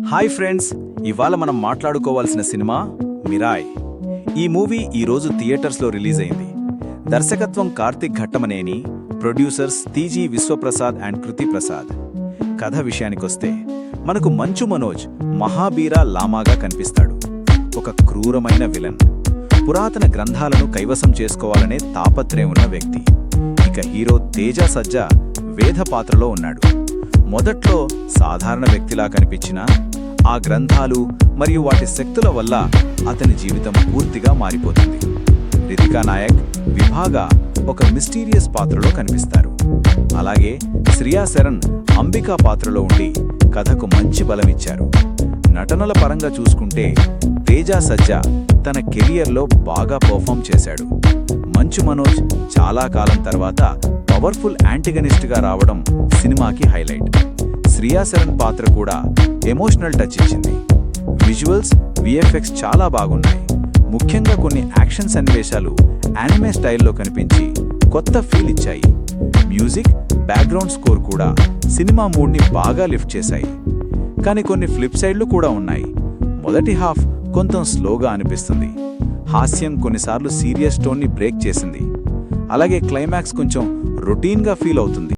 Hi friends, ఇవాళ మనం మాట్లాడుకోవాల్సిన సినిమా మిరాయ్. ఈ మూవీ ఈరోజు థియేటర్స్లో రిలీజ్ అయింది. దర్శకత్వం Karthik Ghattamaneni, producers TG Vishwaprasad and Kriti Prasad. కథ విషయానికొస్తే మనకు మంచు మనోజ్ మహాబీరా లామాగా కనిపిస్తాడు. ఒక క్రూరమైన విలన్, పురాతన గ్రంథాలను కైవసం చేసుకోవాలనే తాపత్రయం ఉన్న వ్యక్తి. ఇక హీరో తేజ సజ్జా వేద పాత్రలో ఉన్నాడు. మొదట్లో సాధారణ వ్యక్తిలా కనిపించినా ఆ గ్రంథాలు మరియు వాటి శక్తుల వల్ల అతని జీవితం పూర్తిగా మారిపోతుంది. రితికా నాయక్, విభాగా ఒక మిస్టీరియస్ పాత్రలో కనిపిస్తారు. అలాగే శ్రియా శరణ్ అంబికా పాత్రలో ఉండి కథకు మంచి బలమిచ్చారు. నటనల పరంగా చూసుకుంటే తేజ సజ్జా తన కెరియర్లో బాగా పర్ఫామ్ చేశాడు. మంచు మనోజ్ చాలా కాలం తర్వాత పవర్ఫుల్ యాంటగనిస్ట్గా రావడం సినిమాకి హైలైట్. శ్రియా శరణ్ పాత్ర కూడా ఎమోషనల్ టచ్ ఇచ్చింది. విజువల్స్, విఎఫ్ఎక్స్ చాలా బాగున్నాయి. ముఖ్యంగా కొన్ని యాక్షన్ సన్నివేశాలు యానిమే స్టైల్లో కనిపించి కొత్త ఫీల్ ఇచ్చాయి. మ్యూజిక్, బ్యాక్గ్రౌండ్ స్కోర్ కూడా సినిమా మూడ్ని బాగా లిఫ్ట్ చేశాయి. కానీ కొన్ని ఫ్లిప్ సైడ్లు కూడా ఉన్నాయి. మొదటి హాఫ్ కొంచెం స్లోగా అనిపిస్తుంది. హాస్యం కొన్నిసార్లు సీరియస్ టోన్ని బ్రేక్ చేసింది. అలాగే క్లైమాక్స్ కొంచెం రొటీన్గా ఫీల్ అవుతుంది.